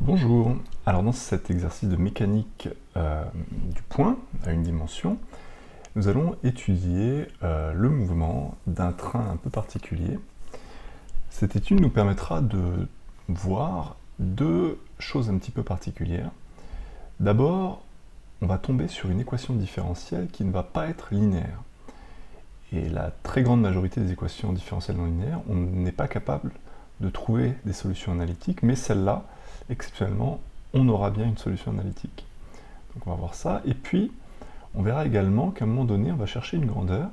Bonjour, alors dans cet exercice de mécanique du point à une dimension, nous allons étudier le mouvement d'un train un peu particulier. Cette étude nous permettra de voir deux choses un petit peu particulières. D'abord, on va tomber sur une équation différentielle qui ne va pas être linéaire. Et la très grande majorité des équations différentielles non linéaires, on n'est pas capable de trouver des solutions analytiques, mais celle-là, exceptionnellement, on aura bien une solution analytique. Donc on va voir ça, et puis on verra également qu'à un moment donné, on va chercher une grandeur,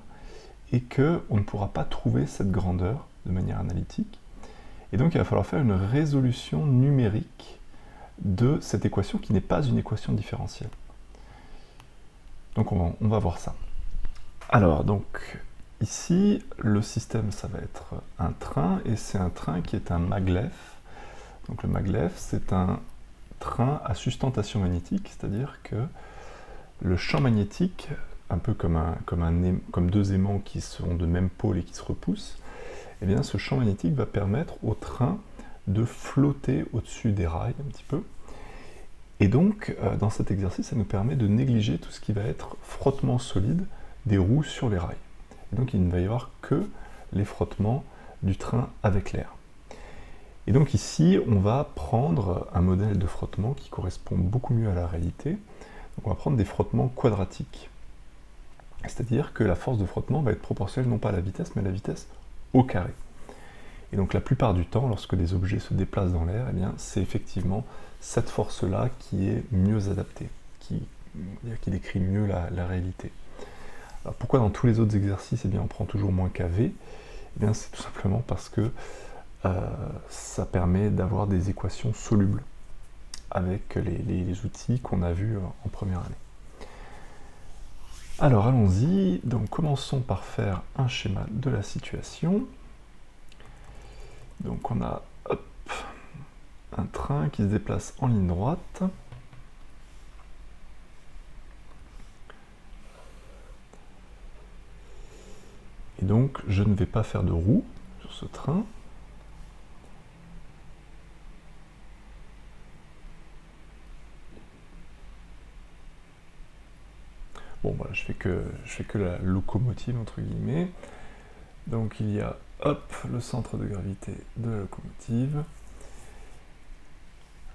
et qu'on ne pourra pas trouver cette grandeur de manière analytique. Et donc il va falloir faire une résolution numérique de cette équation qui n'est pas une équation différentielle. Donc on va voir ça. Alors donc ici, le système ça va être un train, et c'est un train qui est un maglev. Donc le maglev, c'est un train à sustentation magnétique, c'est-à-dire que le champ magnétique, un peu comme deux aimants qui sont de même pôle et qui se repoussent, eh bien ce champ magnétique va permettre au train de flotter au-dessus des rails un petit peu. Et donc, dans cet exercice, ça nous permet de négliger tout ce qui va être frottement solide des roues sur les rails. Et donc il ne va y avoir que les frottements du train avec l'air. Et donc ici, on va prendre un modèle de frottement qui correspond beaucoup mieux à la réalité. Donc on va prendre des frottements quadratiques. C'est-à-dire que la force de frottement va être proportionnelle non pas à la vitesse, mais à la vitesse au carré. Et donc la plupart du temps, lorsque des objets se déplacent dans l'air, eh bien c'est effectivement cette force-là qui est mieux adaptée, qui décrit mieux la réalité. Alors pourquoi dans tous les autres exercices, eh bien, on prend toujours moins kV? Eh bien c'est tout simplement parce que ça permet d'avoir des équations solubles avec les outils qu'on a vus en première année. Alors allons-y, donc commençons par faire un schéma de la situation. Donc on a un train qui se déplace en ligne droite. Et donc je ne vais pas faire de roue sur ce train. Bon voilà, je fais que la locomotive entre guillemets. Donc il y a le centre de gravité de la locomotive.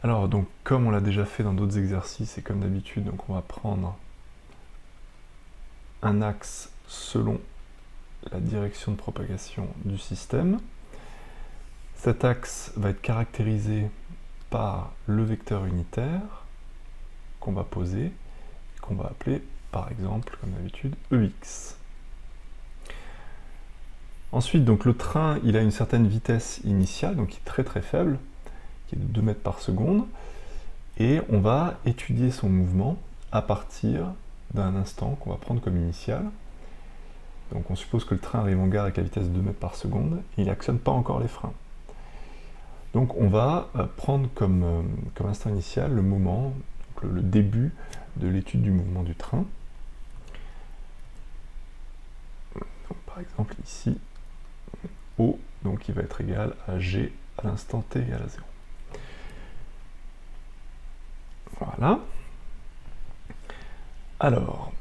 Alors donc comme on l'a déjà fait dans d'autres exercices et comme d'habitude, donc on va prendre un axe selon la direction de propagation du système. Cet axe va être caractérisé par le vecteur unitaire qu'on va poser, qu'on va appeler par exemple, comme d'habitude, EX. Ensuite, donc le train, il a une certaine vitesse initiale, donc qui est très très faible, qui est de 2 mètres par seconde, et on va étudier son mouvement à partir d'un instant qu'on va prendre comme initial. Donc on suppose que le train arrive en gare avec la vitesse de 2 mètres par seconde, et il n'actionne pas encore les freins. Donc on va prendre comme instant initial le moment, donc le début de l'étude du mouvement du train. Donc, par exemple ici, O, donc il va être égal à G à l'instant t égale à 0. Voilà. Alors,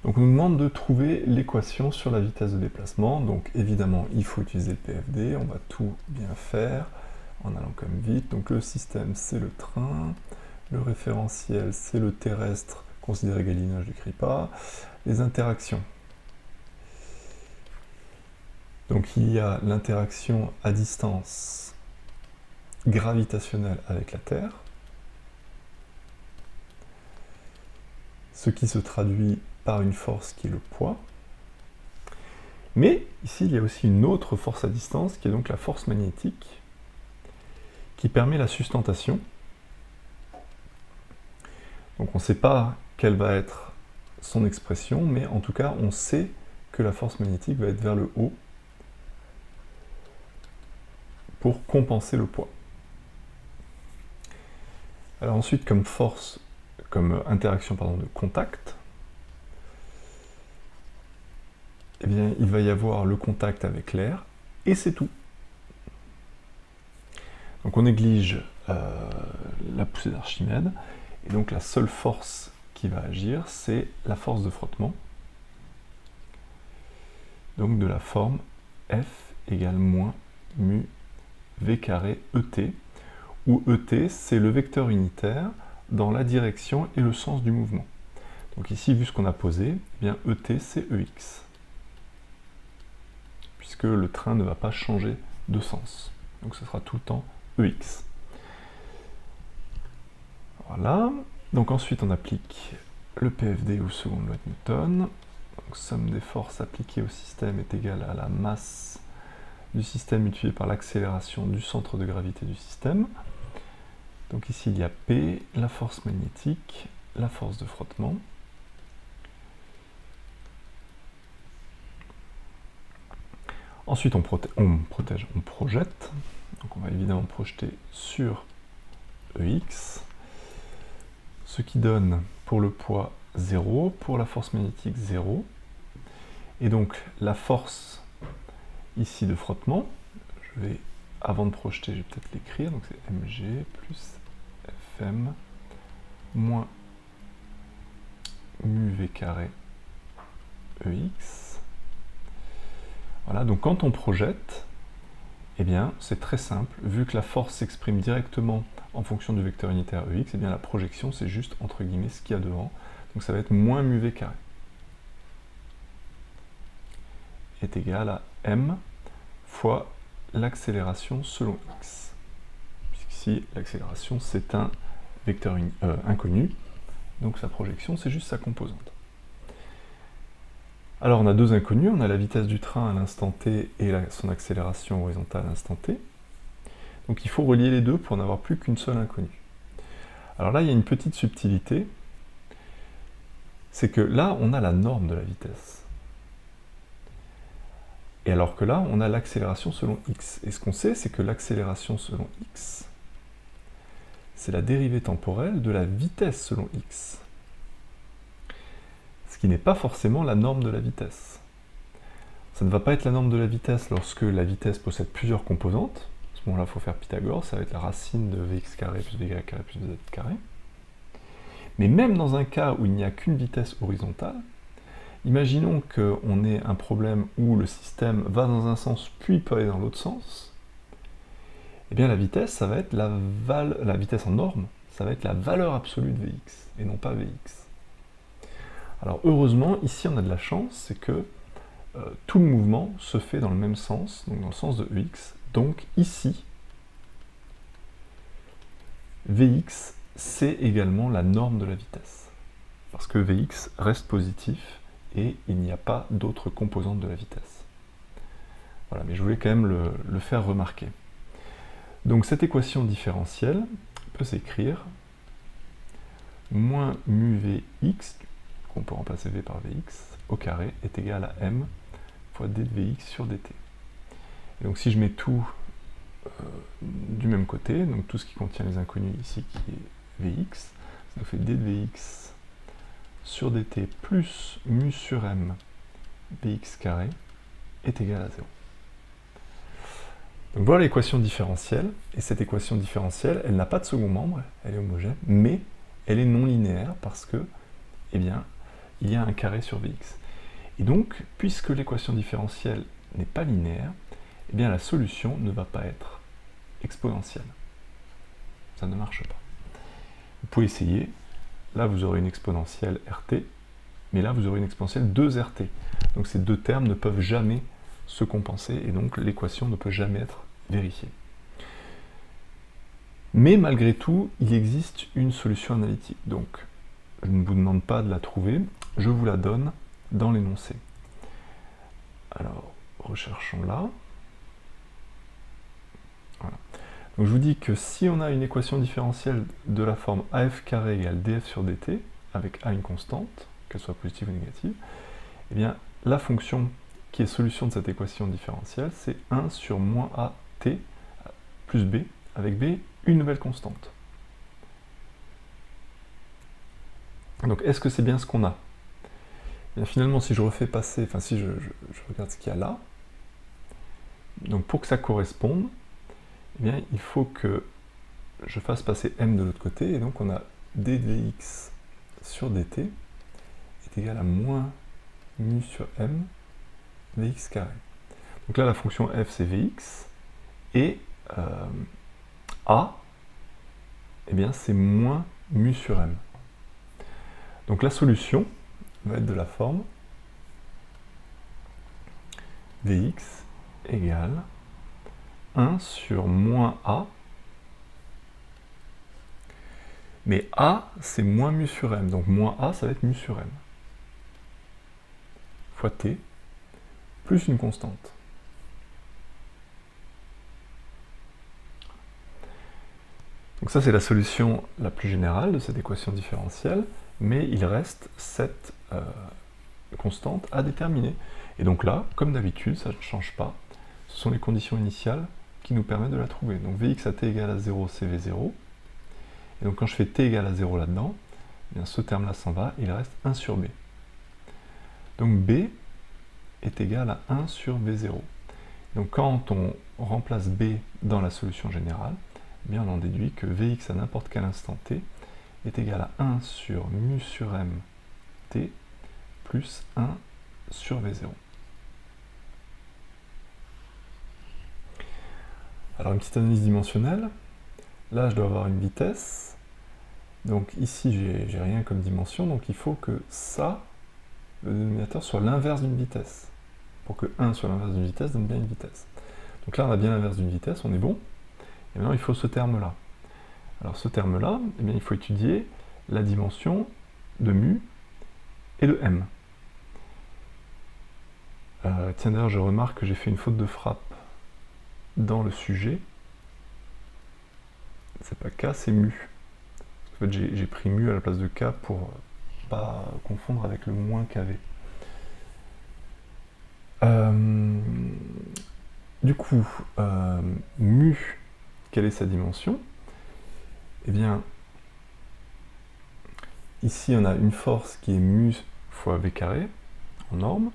donc on nous demande de trouver l'équation sur la vitesse de déplacement. Donc évidemment, il faut utiliser le PFD, on va tout bien faire en allant comme vite. Donc le système, c'est le train, le référentiel, c'est le terrestre, considéré galiléen, je n'écris pas. Les interactions. Donc il y a l'interaction à distance gravitationnelle avec la Terre, ce qui se traduit par une force qui est le poids. Mais ici, il y a aussi une autre force à distance, qui est donc la force magnétique, qui permet la sustentation. Donc on ne sait pas quelle va être son expression, mais en tout cas, on sait que la force magnétique va être vers le haut pour compenser le poids. Alors ensuite, comme interaction de contact, eh bien, il va y avoir le contact avec l'air, et c'est tout. Donc on néglige la poussée d'Archimède, et donc la seule force qui va agir, c'est la force de frottement. Donc de la forme F égale moins mu V carré ET, où ET, c'est le vecteur unitaire dans la direction et le sens du mouvement. Donc ici, vu ce qu'on a posé, eh bien ET, c'est EX, puisque le train ne va pas changer de sens. Donc ce sera tout le temps EX. Voilà. Donc ensuite, on applique le PFD ou seconde loi de Newton. Donc somme des forces appliquées au système est égale à la masse du système multiplié par l'accélération du centre de gravité du système. Donc ici, il y a P, la force magnétique, la force de frottement. Ensuite, on projette. Donc on va évidemment projeter sur EX, ce qui donne pour le poids 0, pour la force magnétique 0. Et donc la force ici de frottement, avant de projeter, je vais peut-être l'écrire, donc c'est mg plus fm moins mu v carré ex. Voilà, donc quand on projette, eh bien c'est très simple, vu que la force s'exprime directement en fonction du vecteur unitaire ex, eh bien la projection c'est juste entre guillemets ce qu'il y a devant, donc ça va être moins mu v carré est égal à m fois l'accélération selon x. Puisqu'ici, l'accélération, c'est un vecteur inconnu, donc sa projection, c'est juste sa composante. Alors, on a deux inconnus, on a la vitesse du train à l'instant t et son accélération horizontale à l'instant t. Donc, il faut relier les deux pour n'avoir plus qu'une seule inconnue. Alors là, il y a une petite subtilité, c'est que là, on a la norme de la vitesse. Et alors que là, on a l'accélération selon x. Et ce qu'on sait, c'est que l'accélération selon x, c'est la dérivée temporelle de la vitesse selon x. Ce qui n'est pas forcément la norme de la vitesse. Ça ne va pas être la norme de la vitesse lorsque la vitesse possède plusieurs composantes. À ce moment-là, il faut faire Pythagore, ça va être la racine de vx carré plus vy carré plus vz carré. Mais même dans un cas où il n'y a qu'une vitesse horizontale, imaginons qu'on ait un problème où le système va dans un sens puis peut aller dans l'autre sens, eh bien la vitesse, ça va être la vitesse en norme, ça va être la valeur absolue de Vx, et non pas Vx. Alors heureusement, ici on a de la chance, c'est que tout le mouvement se fait dans le même sens, donc dans le sens de Vx, donc ici, Vx, c'est également la norme de la vitesse, parce que Vx reste positif, et il n'y a pas d'autres composantes de la vitesse. Voilà, mais je voulais quand même le faire remarquer. Donc cette équation différentielle peut s'écrire moins mu Vx, qu'on peut remplacer V par Vx, au carré est égal à m fois d de Vx sur dt. Et donc si je mets tout du même côté, donc tout ce qui contient les inconnus ici qui est Vx, ça nous fait d de Vx sur dt plus mu sur m bx carré est égal à 0. Donc voilà l'équation différentielle, et cette équation différentielle, elle n'a pas de second membre, elle est homogène, mais elle est non linéaire parce que, eh bien, il y a un carré sur Vx. Et donc, puisque l'équation différentielle n'est pas linéaire, eh bien la solution ne va pas être exponentielle. Ça ne marche pas. Vous pouvez essayer, là vous aurez une exponentielle RT, mais là vous aurez une exponentielle 2RT. Donc ces deux termes ne peuvent jamais se compenser, et donc l'équation ne peut jamais être vérifiée. Mais malgré tout, il existe une solution analytique. Donc, je ne vous demande pas de la trouver, je vous la donne dans l'énoncé. Alors, recherchons-la. Voilà. Donc je vous dis que si on a une équation différentielle de la forme AF carré égale DF sur DT, avec A une constante, qu'elle soit positive ou négative, eh bien la fonction qui est solution de cette équation différentielle, c'est 1 sur moins AT plus B, avec B une nouvelle constante. Donc est-ce que c'est bien ce qu'on a? Et bien, finalement, si je refais passer, enfin si je regarde ce qu'il y a là, donc pour que ça corresponde, eh bien, il faut que je fasse passer m de l'autre côté, et donc on a d de vx sur dt est égal à moins mu sur m vx carré. Donc là, la fonction f, c'est vx, et a, eh bien, c'est moins mu sur m. Donc la solution va être de la forme vx égale 1 sur moins a, mais a, c'est moins mu sur m, donc moins a, ça va être mu sur m, fois t, plus une constante. Donc ça, c'est la solution la plus générale de cette équation différentielle, mais il reste cette constante à déterminer. Et donc là, comme d'habitude, ça ne change pas. Ce sont les conditions initiales qui nous permettent de la trouver. Donc Vx à t égale à 0, c'est V0. Et donc quand je fais t égale à 0 là-dedans, eh bien ce terme-là s'en va, il reste 1 sur b. Donc b est égal à 1 sur V0. Donc quand on remplace b dans la solution générale, eh bien on en déduit que Vx à n'importe quel instant t est égal à 1 sur mu sur m t plus 1 sur V0. Alors une petite analyse dimensionnelle. Là, je dois avoir une vitesse. Donc ici, j'ai rien comme dimension. Donc il faut que ça, le dénominateur, soit l'inverse d'une vitesse. Pour que 1 soit l'inverse d'une vitesse, donne bien une vitesse. Donc là, on a bien l'inverse d'une vitesse, on est bon. Et maintenant, il faut ce terme-là. Alors ce terme-là, eh bien, il faut étudier la dimension de mu et de m. Tiens, d'ailleurs, je remarque que j'ai fait une faute de frappe dans le sujet. C'est pas k, c'est mu. En fait, j'ai pris mu à la place de k pour pas confondre avec le moins kv. Du coup, mu, quelle est sa dimension? Eh bien, ici on a une force qui est mu fois v carré, en norme.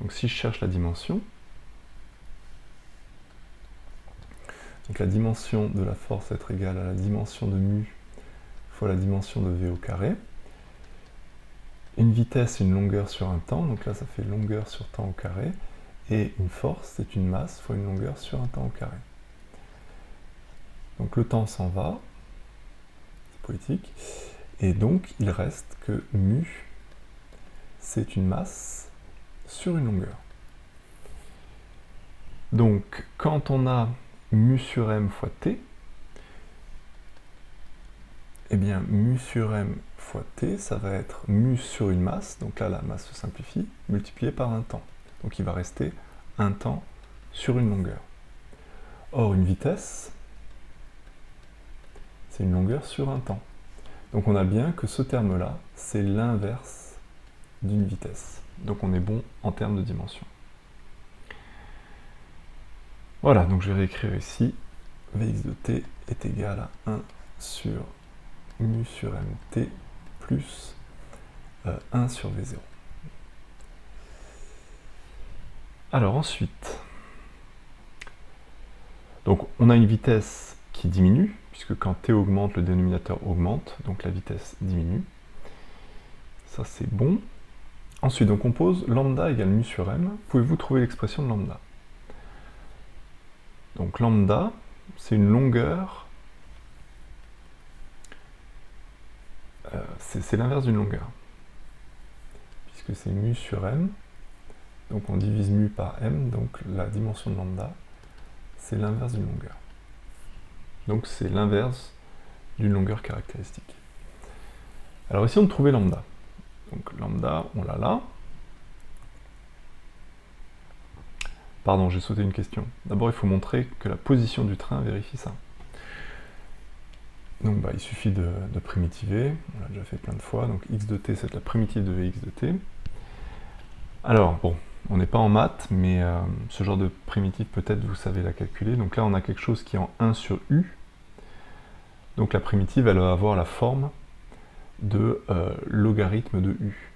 Donc si je cherche la dimension, donc la dimension de la force va être égale à la dimension de mu fois la dimension de v au carré. Une vitesse, c'est une longueur sur un temps, donc là ça fait longueur sur temps au carré. Et une force, c'est une masse fois une longueur sur un temps au carré. Donc le temps s'en va, c'est poétique, et donc il reste que mu, c'est une masse sur une longueur. Donc quand on a mu sur m fois t, eh bien mu sur m fois t, ça va être mu sur une masse, donc là la masse se simplifie, multiplié par un temps. Donc il va rester un temps sur une longueur. Or une vitesse, c'est une longueur sur un temps. Donc on a bien que ce terme-là, c'est l'inverse d'une vitesse. Donc on est bon en termes de dimension. Voilà, donc je vais réécrire ici, Vx de t est égal à 1 sur mu sur mt plus 1 sur V0. Alors ensuite, donc on a une vitesse qui diminue, puisque quand t augmente, le dénominateur augmente, donc la vitesse diminue. Ça c'est bon. Ensuite, donc on pose lambda égale mu sur m. Pouvez-vous trouver l'expression de lambda? Donc lambda, c'est une longueur, c'est l'inverse d'une longueur, puisque c'est mu sur m. Donc on divise mu par m, donc la dimension de lambda, c'est l'inverse d'une longueur. Donc c'est l'inverse d'une longueur caractéristique. Alors essayons de trouver lambda. Donc lambda, on l'a là. Pardon, j'ai sauté une question. D'abord, il faut montrer que la position du train vérifie ça. Donc il suffit de primitiver, on l'a déjà fait plein de fois. Donc x de t, c'est la primitive de vx de t. Alors, bon, on n'est pas en maths, mais ce genre de primitive, peut-être vous savez la calculer. Donc là, on a quelque chose qui est en 1 sur u. Donc la primitive, elle va avoir la forme de logarithme de u.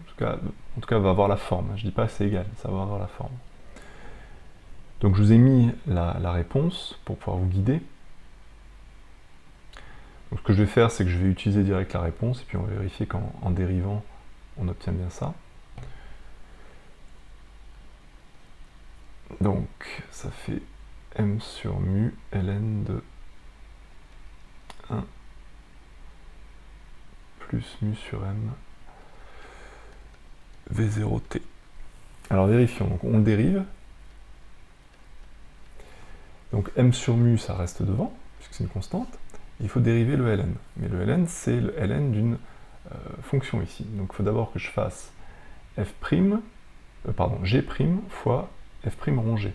En tout cas, elle va avoir la forme. Je ne dis pas c'est égal, ça va avoir la forme. Donc je vous ai mis la réponse pour pouvoir vous guider. Donc ce que je vais faire, c'est que je vais utiliser direct la réponse, et puis on va vérifier qu'en dérivant, on obtient bien ça. Donc ça fait m sur mu ln de 1 plus mu sur m v0t. Alors vérifions, donc on le dérive. Donc m sur mu, ça reste devant, puisque c'est une constante. Il faut dériver le ln. Mais le ln, c'est le ln d'une fonction ici. Donc il faut d'abord que je fasse g' fois f' rond g.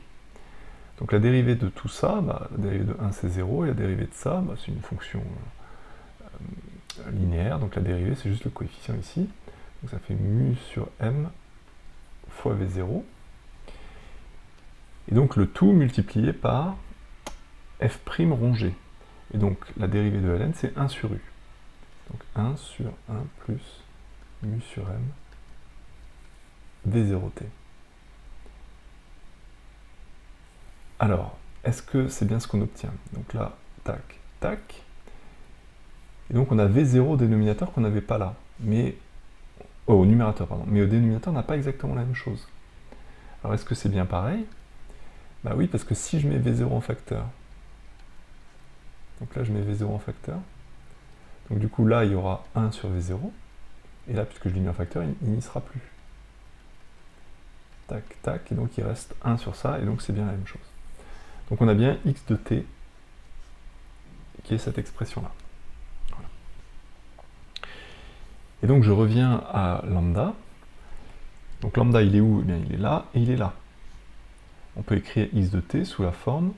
Donc la dérivée de tout ça, la dérivée de 1 c'est 0, et la dérivée de ça, c'est une fonction linéaire, donc la dérivée c'est juste le coefficient ici. Donc ça fait mu sur m fois v0. Et donc le tout multiplié par f' rond g. Et donc la dérivée de ln c'est 1 sur u. Donc 1 sur 1 plus mu sur m v0t. Alors, est-ce que c'est bien ce qu'on obtient? Donc là, tac, tac. Et donc on a v0 au dénominateur qu'on n'avait pas là. Mais au numérateur, pardon. Mais au dénominateur, on n'a pas exactement la même chose. Alors est-ce que c'est bien pareil? Bah oui, parce que si je mets v0 en facteur, donc là je mets v0 en facteur, donc du coup là il y aura 1 sur v0, et là puisque je l'ai mis en facteur, il n'y sera plus. Tac, tac, et donc il reste 1 sur ça, et donc c'est bien la même chose. Donc on a bien x de t, qui est cette expression-là. Voilà. Et donc je reviens à lambda. Donc lambda il est où? Eh bien il est là, et il est là. On peut écrire x de t sous la forme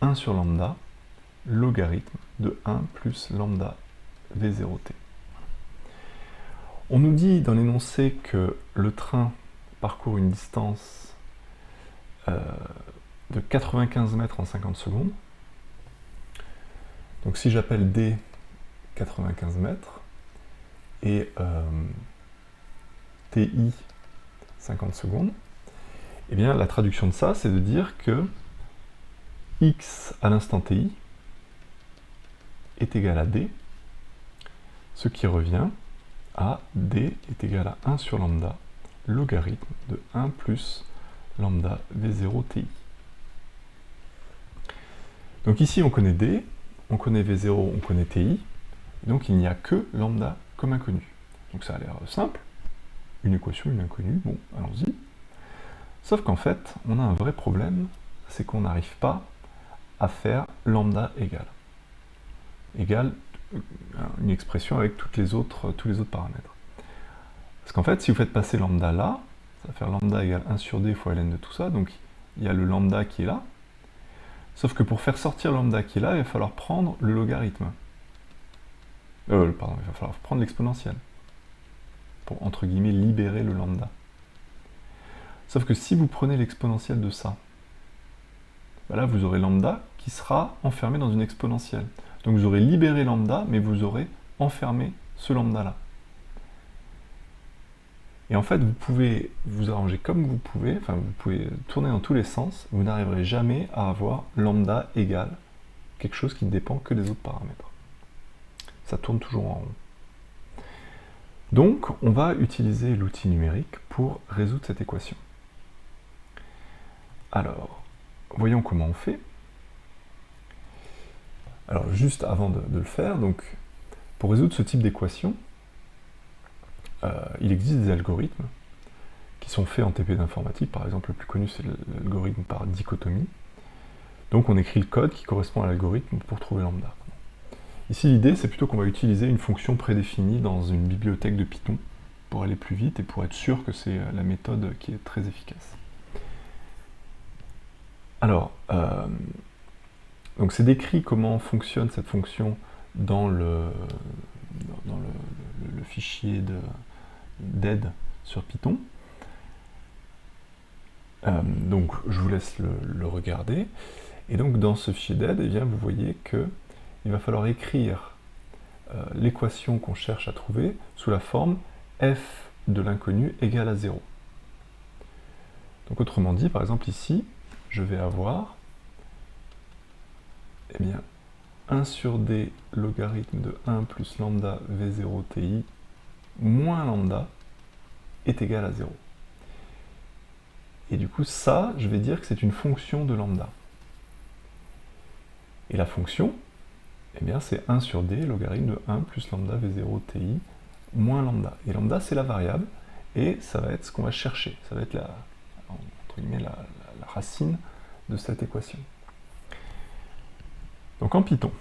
1 sur lambda, logarithme de 1 plus lambda v0t. On nous dit dans l'énoncé que le train parcourt une distance de 95 mètres en 50 secondes. Donc si j'appelle d 95 mètres et ti 50 secondes, eh bien la traduction de ça, c'est de dire que x à l'instant ti est égal à d, ce qui revient à d est égal à 1 sur lambda, logarithme de 1 plus lambda v0 ti. Donc ici on connaît d, on connaît v0, on connaît ti, et donc il n'y a que lambda comme inconnu. Donc ça a l'air simple, une équation, une inconnue, bon, allons-y. Sauf qu'en fait, on a un vrai problème, c'est qu'on n'arrive pas à faire lambda égale une expression avec tous les autres paramètres. Parce qu'en fait, si vous faites passer lambda là, ça va faire lambda égale 1 sur d fois ln de tout ça, donc il y a le lambda qui est là, sauf que pour faire sortir lambda qui est là, il va falloir prendre le logarithme. Pardon, il va falloir prendre l'exponentielle, pour, entre guillemets, libérer le lambda. Sauf que si vous prenez l'exponentielle de ça, là vous aurez lambda qui sera enfermé dans une exponentielle. Donc vous aurez libéré lambda, mais vous aurez enfermé ce lambda-là. Et en fait, vous pouvez vous arranger comme vous pouvez, enfin vous pouvez tourner dans tous les sens, vous n'arriverez jamais à avoir lambda égale quelque chose qui ne dépend que des autres paramètres. Ça tourne toujours en rond. Donc, on va utiliser l'outil numérique pour résoudre cette équation. Alors, voyons comment on fait. Alors, juste avant de le faire, donc, pour résoudre ce type d'équation, il existe des algorithmes qui sont faits en TP d'informatique. Par exemple, le plus connu, c'est l'algorithme par dichotomie. Donc, on écrit le code qui correspond à l'algorithme pour trouver lambda. Ici, l'idée, c'est plutôt qu'on va utiliser une fonction prédéfinie dans une bibliothèque de Python pour aller plus vite et pour être sûr que c'est la méthode qui est très efficace. Alors, donc c'est décrit comment fonctionne cette fonction dans le fichier d'aide sur Python. Donc je vous laisse le regarder. Et donc dans ce fichier d'aide, eh bien, vous voyez qu'il va falloir écrire l'équation qu'on cherche à trouver sous la forme f de l'inconnu égale à 0. Donc autrement dit, par exemple ici, je vais avoir eh bien, 1 sur d logarithme de 1 plus lambda v0 ti moins lambda est égal à 0. Et du coup, ça, je vais dire que c'est une fonction de lambda. Et la fonction, eh bien, c'est 1 sur d logarithme de 1 plus lambda v0 ti moins lambda. Et lambda, c'est la variable, et ça va être ce qu'on va chercher. Ça va être entre guillemets, la racine de cette équation. Donc en Python,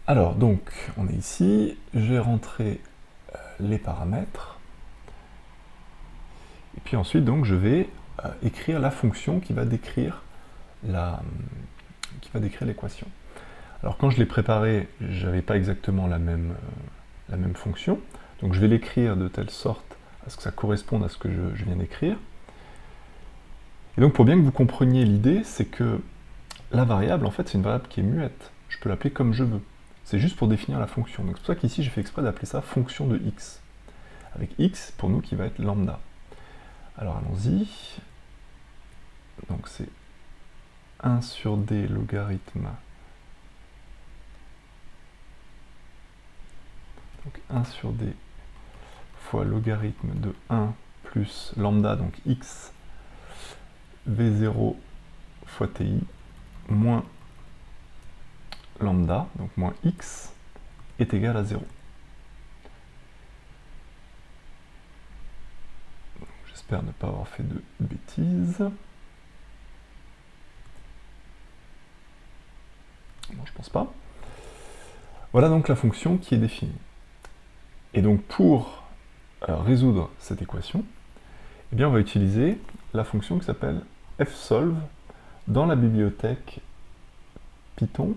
alors donc on est ici, je vais rentrer les paramètres, et puis ensuite donc je vais écrire la fonction qui va décrire l'équation. Alors quand je l'ai préparé, j'avais pas exactement la même fonction, donc je vais l'écrire de telle sorte à ce que ça corresponde à ce que je viens d'écrire. Et donc pour bien que vous compreniez l'idée, c'est que la variable, en fait, c'est une variable qui est muette. Je peux l'appeler comme je veux. C'est juste pour définir la fonction. Donc c'est pour ça qu'ici, j'ai fait exprès d'appeler ça fonction de x. Avec x, pour nous, qui va être lambda. Alors allons-y. Donc c'est 1 sur d logarithme. Donc 1 sur d fois logarithme de 1 plus lambda, donc x, v0 fois ti, moins lambda, donc moins x, est égal à 0. J'espère ne pas avoir fait de bêtises. Non, je pense pas. Voilà donc la fonction qui est définie. Et donc pour résoudre cette équation, eh bien on va utiliser la fonction qui s'appelle fsolve dans la bibliothèque Python,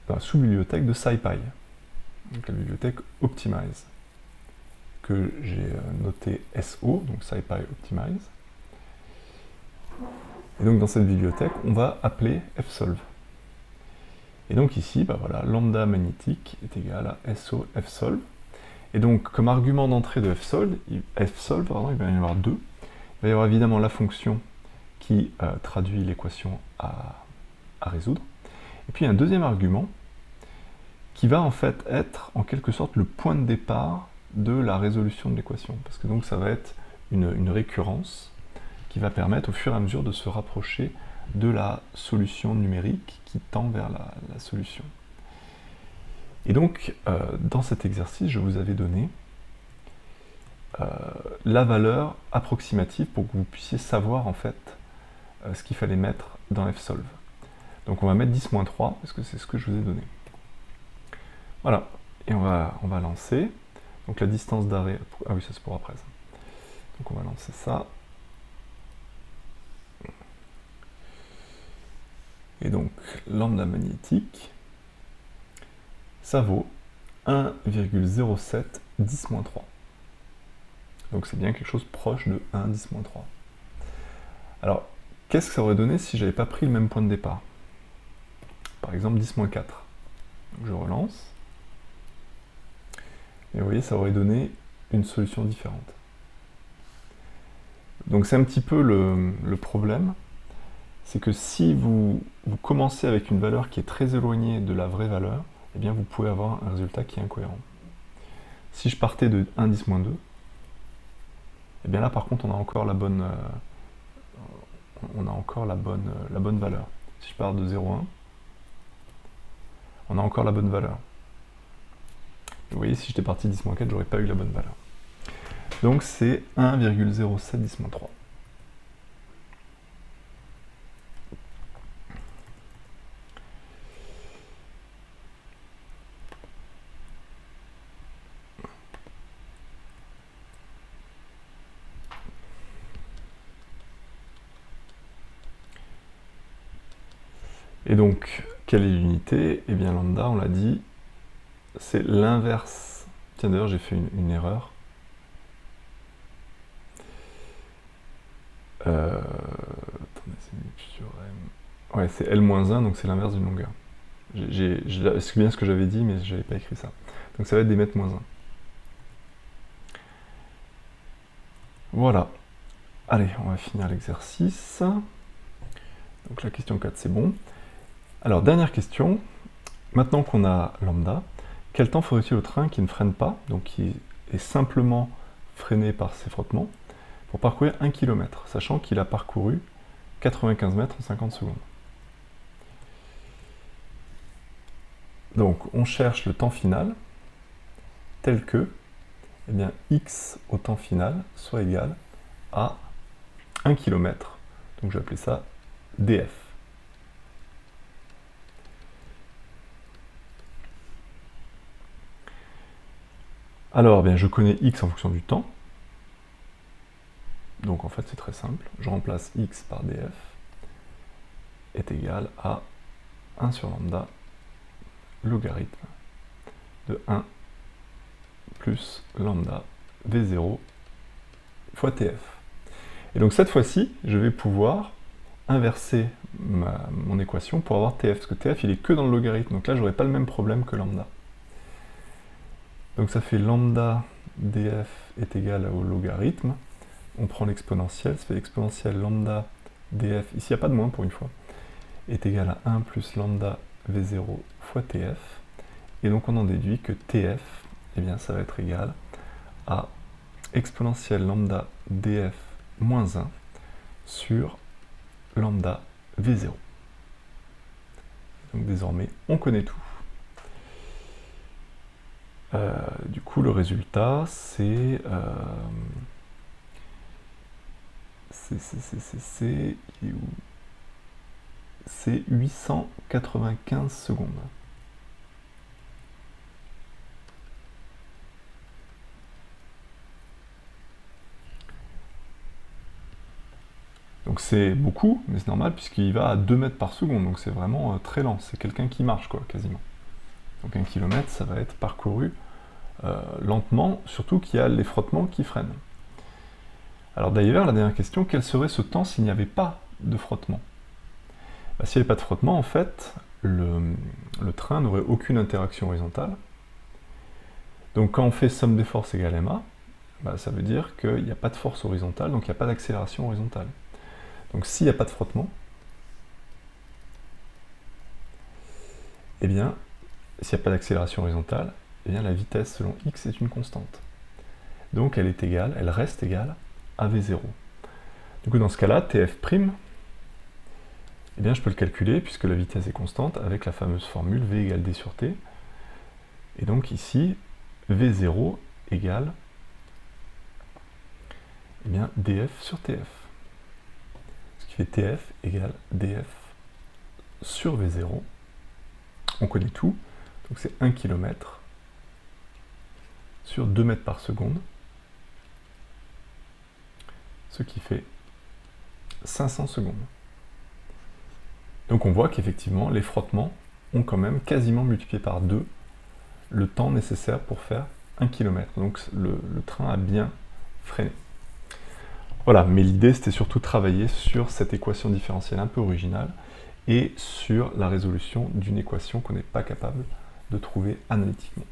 dans la sous-bibliothèque de SciPy, donc la bibliothèque Optimize, que j'ai noté SO, donc SciPy Optimize. Et donc dans cette bibliothèque, on va appeler fsolve. Et donc ici, bah voilà, lambda magnétique est égal à SO fsolve. Et donc comme argument d'entrée de fsolve, il va y en avoir deux. Il va y avoir évidemment la fonction qui traduit l'équation à résoudre. Et puis un deuxième argument qui va en fait être en quelque sorte le point de départ de la résolution de l'équation. Parce que donc ça va être une récurrence qui va permettre au fur et à mesure de se rapprocher de la solution numérique qui tend vers la solution. Et donc, dans cet exercice, je vous avais donné la valeur approximative pour que vous puissiez savoir en fait ce qu'il fallait mettre dans fsolve. Donc on va mettre 10-3 parce que c'est ce que je vous ai donné. Voilà, et on va lancer. Donc la distance d'arrêt, ah oui ça c'est pour après ça. Donc on va lancer ça. Et donc lambda magnétique, ça vaut 1,07 10-3. Donc c'est bien quelque chose proche de 1 10-3. Alors, qu'est-ce que ça aurait donné si j'avais pas pris le même point de départ? Par exemple 10-4. Donc je relance. Et vous voyez, ça aurait donné une solution différente. Donc c'est un petit peu le problème, c'est que si vous commencez avec une valeur qui est très éloignée de la vraie valeur, eh bien vous pouvez avoir un résultat qui est incohérent. Si je partais de 1 10-2, eh bien là par contre on a encore la bonne valeur. Si je pars de 0,1, on a encore la bonne valeur. Vous voyez, si j'étais parti 10-4, j'aurais pas eu la bonne valeur. Donc c'est 1,07 10-3. Et donc, quelle est l'unité? Eh bien lambda, on l'a dit, c'est l'inverse. Tiens, d'ailleurs, j'ai fait une erreur. Attendez, c'est sur M. Ouais, c'est L-1, donc c'est l'inverse d'une longueur. C'est bien ce que j'avais dit, mais je n'avais pas écrit ça. Donc ça va être des mètres moins 1. Voilà. Allez, on va finir l'exercice. Donc la question 4, c'est bon. Alors, dernière question. Maintenant qu'on a lambda, quel temps faudrait-il au train qui ne freine pas, donc qui est simplement freiné par ses frottements, pour parcourir 1 km, sachant qu'il a parcouru 95 mètres en 50 secondes. Donc, on cherche le temps final tel que eh bien, x au temps final soit égal à 1 km. Donc, je vais appeler ça df. Alors, bien, je connais x en fonction du temps. Donc, en fait, c'est très simple. Je remplace x par df est égal à 1 sur lambda logarithme de 1 plus lambda v0 fois tf. Et donc cette fois-ci, je vais pouvoir inverser mon équation pour avoir tf, parce que tf il est que dans le logarithme, donc là j'aurai pas le même problème que lambda. Donc ça fait lambda df est égal au logarithme, on prend l'exponentielle, ça fait exponentielle lambda df, ici il n'y a pas de moins pour une fois, est égal à 1 plus lambda v0 fois tf, et donc on en déduit que tf, eh bien ça va être égal à exponentielle lambda df moins 1 sur lambda v0. Donc désormais, on connaît tout. Du coup, le résultat, c'est 895 secondes. Donc c'est beaucoup, mais c'est normal puisqu'il va à 2 mètres par seconde, donc c'est vraiment très lent, c'est quelqu'un qui marche quoi, quasiment. Donc 1 km, ça va être parcouru lentement, surtout qu'il y a les frottements qui freinent. Alors d'ailleurs, la dernière question, quel serait ce temps s'il n'y avait pas de frottement? S'il n'y avait pas de frottement, en fait, le train n'aurait aucune interaction horizontale. Donc quand on fait somme des forces égale ma, ça veut dire qu'il n'y a pas de force horizontale, donc il n'y a pas d'accélération horizontale. Donc s'il n'y a pas de frottement, eh bien, s'il n'y a pas d'accélération horizontale, eh bien la vitesse selon x est une constante. Donc elle est égale, elle reste égale à v0. Du coup dans ce cas-là, tf', eh bien je peux le calculer puisque la vitesse est constante avec la fameuse formule v égale d sur t. Et donc ici, v0 égale eh bien, df sur tf. Ce qui fait tf égale df sur v0. On connaît tout, donc c'est 1 km sur 2 mètres par seconde, ce qui fait 500 secondes. Donc on voit qu'effectivement, les frottements ont quand même quasiment multiplié par 2 le temps nécessaire pour faire 1 km. Donc le train a bien freiné. Voilà, mais l'idée c'était surtout travailler sur cette équation différentielle un peu originale et sur la résolution d'une équation qu'on n'est pas capable de trouver analytiquement.